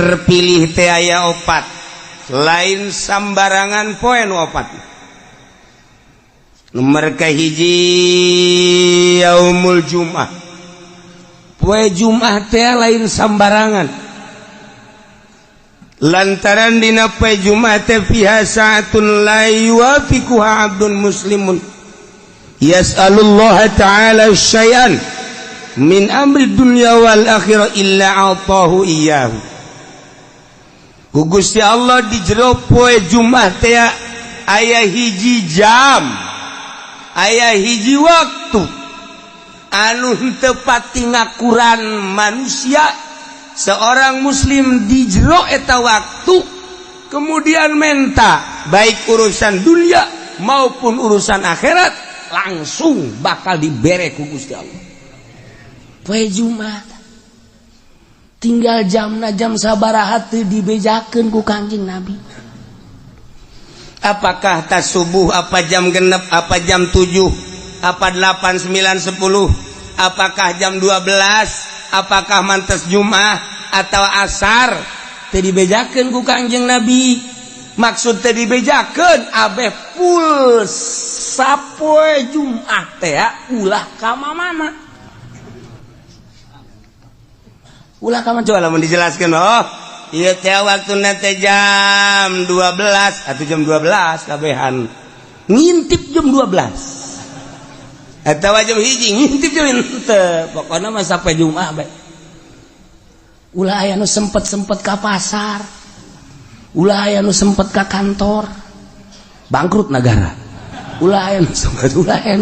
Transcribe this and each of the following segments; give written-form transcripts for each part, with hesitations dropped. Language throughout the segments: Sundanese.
terpilih teh aya opat lain sambarangan poe nu opat. Nomor kahiji yaumul Jumat. Poe Jumat teh lain sambarangan. Lantaran dina poe Jumat teh fiha sa'atun la yuwafiquha 'abdun muslimun yas'alullaha ta'ala syai'an min amri dunya wal akhirah illa atahu iyyahu. Ku Gusti Allah di jero poe Jumat teh aya hiji jam, aya hiji waktu anu teu pati ngakuran manusia seorang muslim di jero eta waktu kemudian menta baik urusan dunia maupun urusan akhirat langsung bakal dibere ku Gusti Allah. Poe Jumat tinggal jamna jam sabaraha teu dibejakeun ku Kangjeng Nabi. Apakah tas subuh, apa jam genep, apa jam 7, apa 8, 9, 10, apakah jam 12, apakah mantes Jumat atau asar, teu dibejakeun ku Kangjeng Nabi. Maksud teu dibejakeun abeh full sapoe Jumat teh ulah ka mamana. Ulah ka mana coba lamun dijelaskeun. Oh, ieu teh waktuna teh jam 12 atau jam 12 kabehan. Ngintip jam 12. Atawa jam hiji ngintip jam henteu. Pokona mah sapoe Jumat bae. Ulah aya nu sempet-sempet ka pasar. Ulah aya nu sempet ka kantor. Bangkrut negara. Ulah aya nu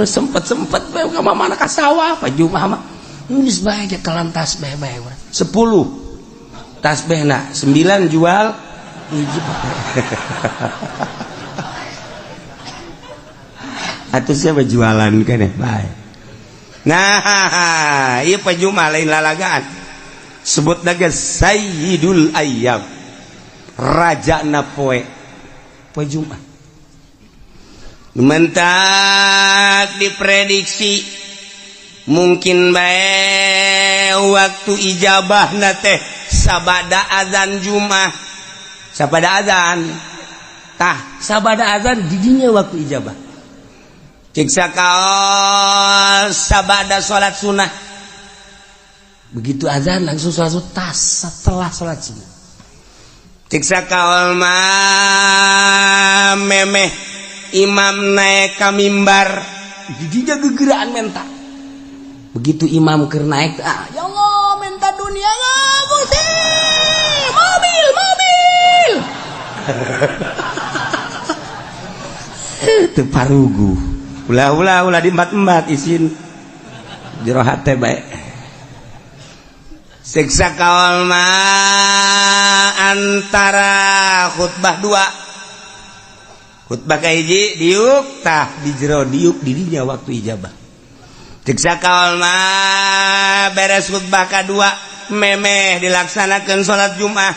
sempet bae ka mamana ka sawah pa Jumat mah. Nulis bae aja kelan tasbih bae urang. 10 tasbihna, 9 jual hiji. Atuh siapa jualan keneh bae. Nah, ieu pa Jumat lain lalagaan. Sebutna ge Sayyidul Ayyam. Rajana poe Jumat. Mentak diprediksi mungkin bae waktu ijabah teh sabada azan Jumat. Sabada azan tah sabada azan didinya waktu ijabah. Cek sakaol sabada salat sunah. Begitu azan langsung salat tas setelah salat sunah. Cek sakaol mah memeh imam naik ka mimbar didinya gegeraan mentak. Begitu imam keur naik, ya Allah minta dunia nggak Gusti, mobil. Teu parugu, ulah di embat isin jero hate bae. Siksa kaul mah antara khutbah 2. Khutbah kahiji diuk tah di jero diuk didinya waktu ijabah. Siksa kaul mah beres khutbah kedua memeh dilaksanakeun salat Jumat.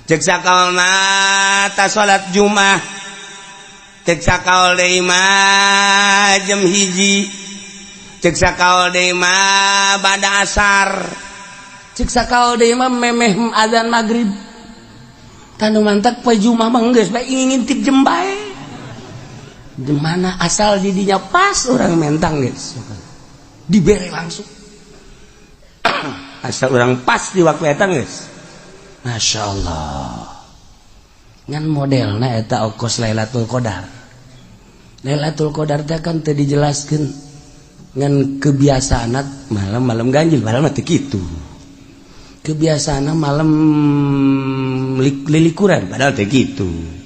Siksa kaul mah ta salat Jumat. Siksa kaul deui mah jam hiji. Siksa kaul deui mah bada asar. Siksa kaul deui mah memeh azan maghrib. Tanu mantak poe Jumat mah geus bae ngintip jam bae. Di mana asal didinya pas orang mentang guys, diberi langsung. Asal orang pas di waktu eta guys, Masya Allah. Ngan modelna eta okos Lailatul Qadar. Lailatul Qadar teh kan teu dijelaskeun ngan kebiasaanna malam-malam ganjil, padahal teh kitu. Kebiasaanna malam lilikuran, padahal teh kitu.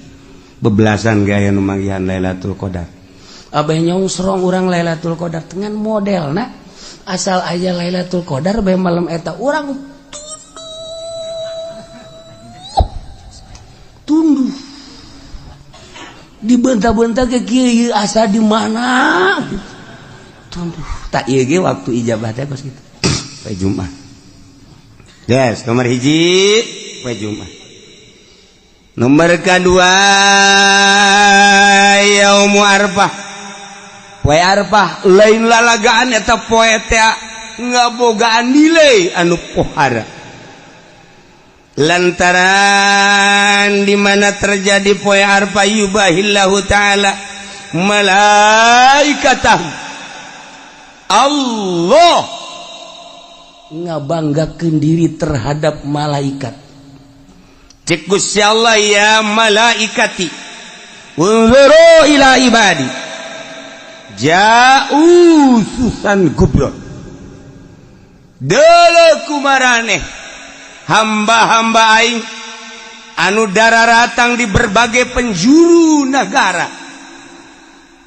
Bebelasan gaya nu manggihan Lailatul Qadar. Abah nyongsrong urang Lailatul Qadar dengan modelna asal aya Lailatul Qadar bae malam eta urang tunduh. Dibenta-benta ke kieu asa di mana? Tunduh. Tak ieu ge waktu ijabah teh kos kitu. Poe Jumat. Yes, nomor hiji poe Jumat. Nomor kedua Yaum Arfah. Poe Arfah lain lalagaan eta poe teh ngabogaan nilai anu pohara. lantaran di mana terjadi poe Arfa yubahillahu ta'ala malaikatahu, Allah ngabanggakeun diri terhadap malaikat. Cek Gusti Allah, ya malaikati unzuru ila ibadi ja'u susan gubrot, deuleu kumaraneh hamba-hamba aing anu dararatang di berbagai penjuru negara,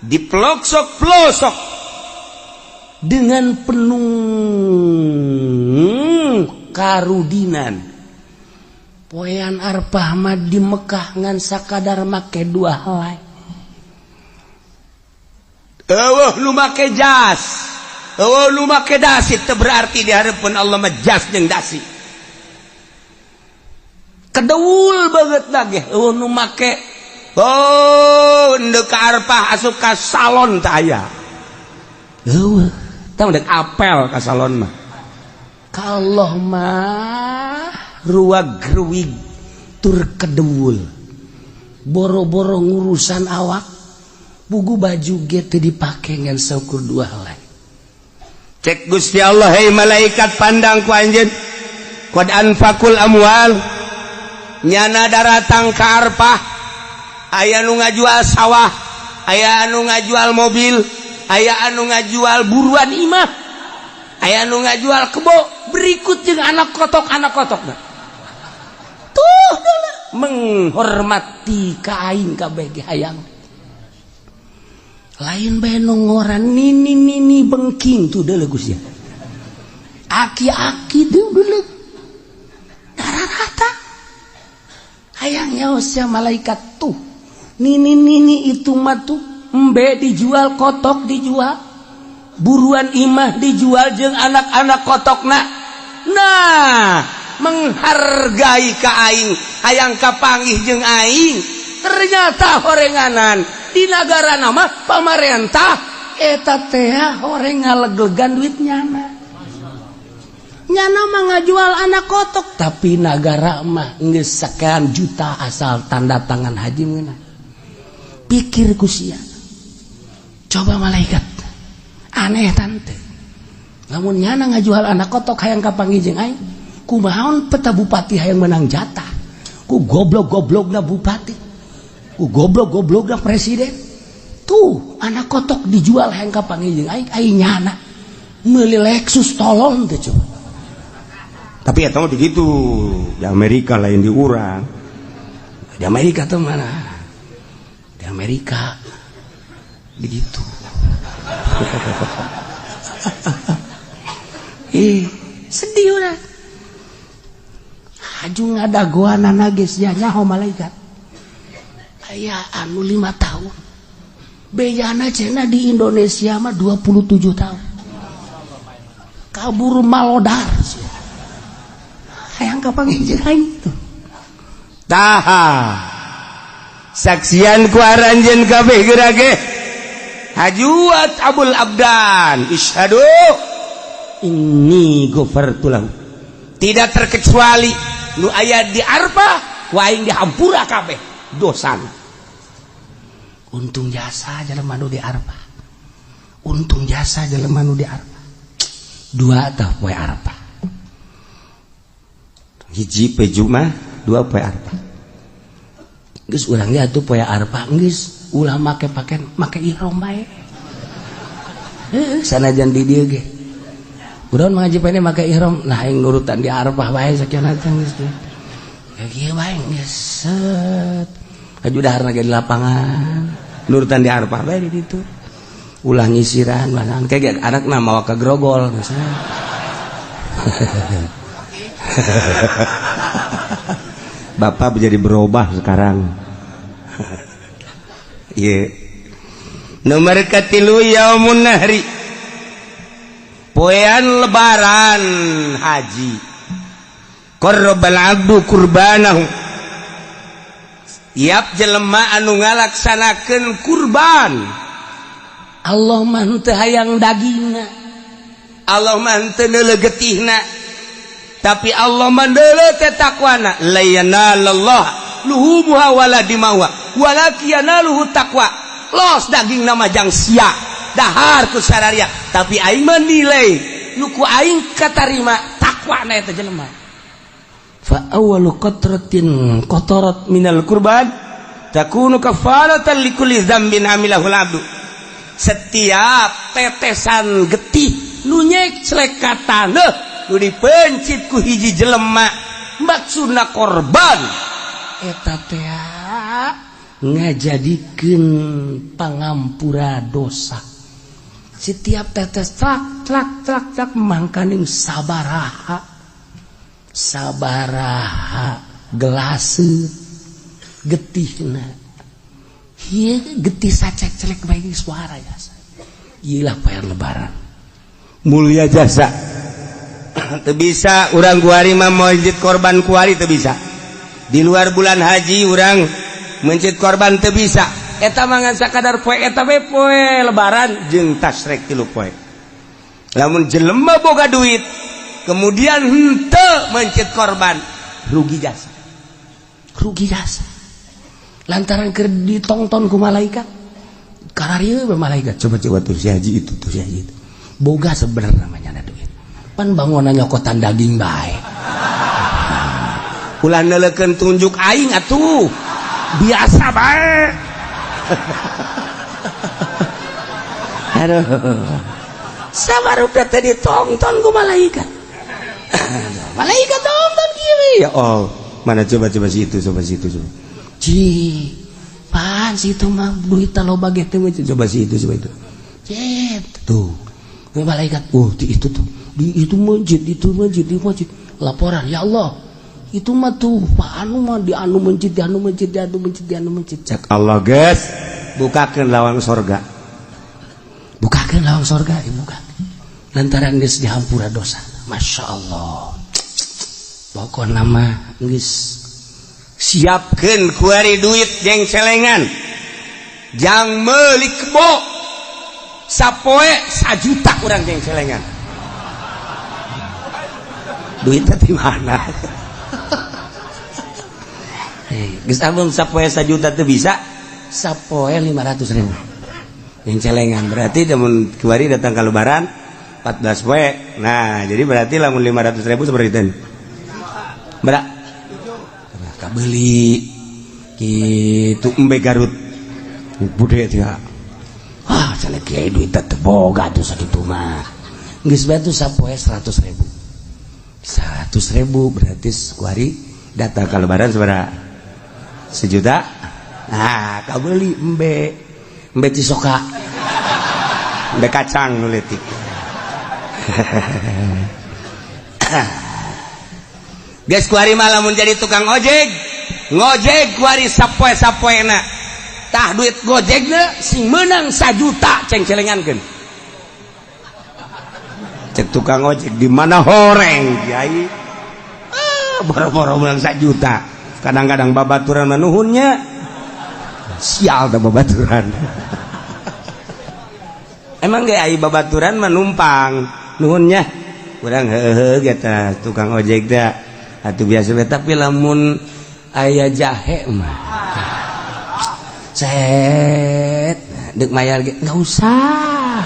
di pelosok-pelosok dengan penuh karudinan. Poean Arfah mah di Mekah ngan sakadar make dua helai. Eueuh nu make jas, eueuh nu make dasi, teu berarti di hareupeun Allah mah jas jeung dasi. Kedeul banget lagi eueuh nu make endeu ka Arfah asup ka salon teh aya. Eueuh, tah dek apel ka salon mah. Ka Allah mah ruwag-ruwig tur kedeul. Boro-boro ngurusan awak, bugu baju ge teu dipake ngan saukur dua helai. Cek Gusti Allah, hei malaikat pandang ku anjeun. Qad anfaqul amwal, nyana daratang ka Arfah, aya nu ngajual sawah, aya anu ngajual mobil, aya anu ngajual buruan imah, aya anu ngajual kebo, berikut jeung anak kotok-na. Tuh menghormati ka aing kabeh ge hayang. Lain bae nongoran nini bengking tuh deuleu Gusti. Aki-aki tuh deuleu. Dararata. Hayang nyaos ya malaikat tuh. Nini itu mah tuh embe dijual, kotok dijual, buruan imah dijual jeung anak-anak kotokna. Nah, menghargai ka aing, hayang kapanggih jeung aing. Ternyata horenganan di negara nama pamarentah eta teh horeng ngaleglegan duit nyana mah ngajual anak kotok, tapi negara mah geus sakean juta asal tanda tangan haji meunang. Pikir ku sia, coba malaikat aneh tante, lamun nyana ngajual anak kotok hayang kapanggih jeung aing, kumaon peta bupati hayang menang jatah, ku goblok-goblokna bupati, ku goblok-goblokna presiden. Tuh anak kotok dijual hayang kapanggih jeung aing nyana meuli Lexus tolong teh coba. Tapi eta mah dikitu, di Amerika lain di urang. Di Amerika tuh mana? Di Amerika begitu. Sedih urang. Haju ngadagoanana geus nyaho malaikat. Aya anu 5 tahun. Bejana cenah di Indonesia mah 27 tahun. Kabur malodar. Hayang kapanggih jeung aing tuh. Taha. Saksian ku aranjeun kabeh geurage. Hajuat Abul Abdan, isyhadu inni ghafartu lahu. Tidak terkecuali nu aya di Arfah, ku aing dihampura kabeh dosana. Untung jasa jelema nu di Arfah. Untung jasa jelema nu di Arfah. 2 tah poe Arfah. Hiji poe Jumat, 2 poe Arfah. Geus urang lihat tuh poe Arfah geus ulah make ihram bae. Sanajan di dieu ge. Kunaon mengaji pene make ihram, nah aing nurutan di Arfah bae sakieu teh geus teh. Ya kieu bae geus set. Aju daharna ge di lapangan. Nurutan di Arfah bae di ditu. Ulah ngisiran banan kayak anakna mawa ka grogol misalnya. Bapak menjadi berubah sekarang. Iya. Nomor katilu yaumun nahri, poean lebaran haji. Qarrabal abdu kurbanahu, tiap jelema anu ngalaksanakeun kurban. Allah mah teu hayang dagingna, Allah mah teu neulegetihna. tapi Allah mandele teh takwana la yanallallah luhumuha wala dimauha walakin yanaluhu taqwa los daging nama jang sia dahar ku sararia tapi aing menilai nuku aing katarima takwa na eta jelema fa awwalu qatratin qatarat minal qurban takunu kafaratan likulli dzambin amilahul abdu setiap tetesan getih nu nyek celekatan nu dipencit ku hiji jelema maksudna korban eta teh ngajadikeun pangampura dosa setiap tetes trak mangkaning sabaraha gelaseuh getihna ieu getih sacek celek bae suara ya ieu lah payar lebaran mulia jasa teu bisa urang kuari mah mencit korban kuari teu bisa di luar bulan haji urang mencit korban teu bisa eta mah ngan sakadar poe eta we poe lebaran jeung tasrek 3 poe lamun jelema boga duit kemudian henteu mencit korban rugi jasa lantaran keur ditongton ku malaikat kararieu malaikat coba tuh si haji itu boga sebenarnya namanya duit pan bangunan nyokotan daging bae ulah neulekeun tunjuk aing atuh biasa bae aduh sabarudak teh ditongton ku malaikat malaikat tonton kieu ya oh mana coba si itu coba pan situ mah duit loba ge teh coba si itu cet tuh malaikat itu tuh di itu masjid laporan ya Allah itu mah tuh anu mah di anu masjid cek Allah guys bukakeun lawang sorga buka lantaran geus dihampura dosa masya Allah pokokna mah geus siapkeun kuari duit jeung celengan jang meuli kebo sapoe 1 juta urang jeung celengan duitnya di mana geus amun sapoe 1 juta teu bisa sapoe 500.000 jeung celengan berarti lamun kuari datang ka lebaran 14 poe nah jadi berarti lamun 500.000 seperti itu berak kabeli kitu embe Garut bude teh cenah kieu duit teh boga tuh sakitu mah geus bae tuh sapoe 100.000 berarti kuari datang ka lebaran sabaraha 1 juta nah kabeli embe cisoka embe kacang nu leutik geus kuari mah lamun jadi tukang ojek ngojek kuari sapoe-sapoena tah duit gojekna sing meunang 1 juta ceng celengankeun cek tukang ojek di mana horeng kiai boro-boro meunang 1 juta kadang-kadang babaturan mah nuhunnya sial da babaturan emang ge ai babaturan mah numpang nuhunnya urang heuheuh eta tukang ojek teh atuh biasa tapi lamun aya jahe mah cet deuk mayar ge enggak usah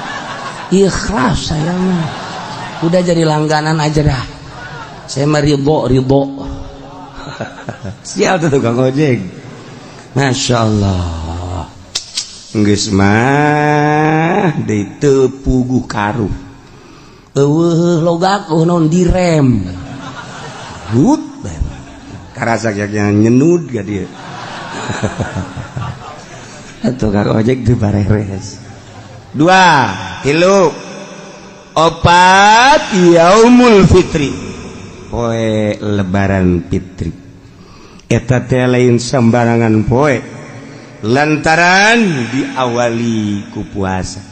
ikhlas saya mah udah jadi langganan aja dah saya mah ridho sial tuh tukang ojek masyaallah geus mah deui teu puguh karuh eueuh logak naon direm gut karasa yang nyenud ka dieu tukang ojek teu bareres 2 3 4 yaumul fitri poe lebaran fitri eta teh lain sembarangan poe lantaran diawali ku puasa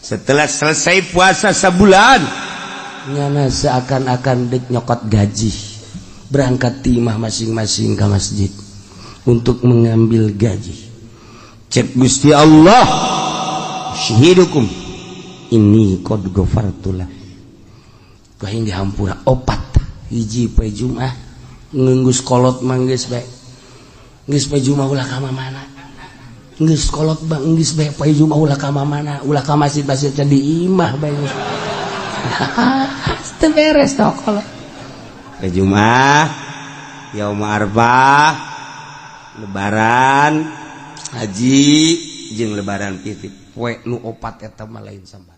setelah selesai puasa sebulan nyana seakan-akan dek nyokot gaji berangkat timah masing-masing ke masjid untuk mengambil gaji cek Gusti Allah syahidukum ini qad ghafartulah kahing dihampura opat hiji poe Jumat ngeunggus kolot mah geus bae geus poe Jumat ulah ka mana geus kolot bang geus bae poe Jumat ulah ka mana ulah ka masjid-masjid di imah bae teu beres teh kolot poe Jumat yaum arba'ah lebaran haji jeung lebaran titip poe nu opat eta mah lain sama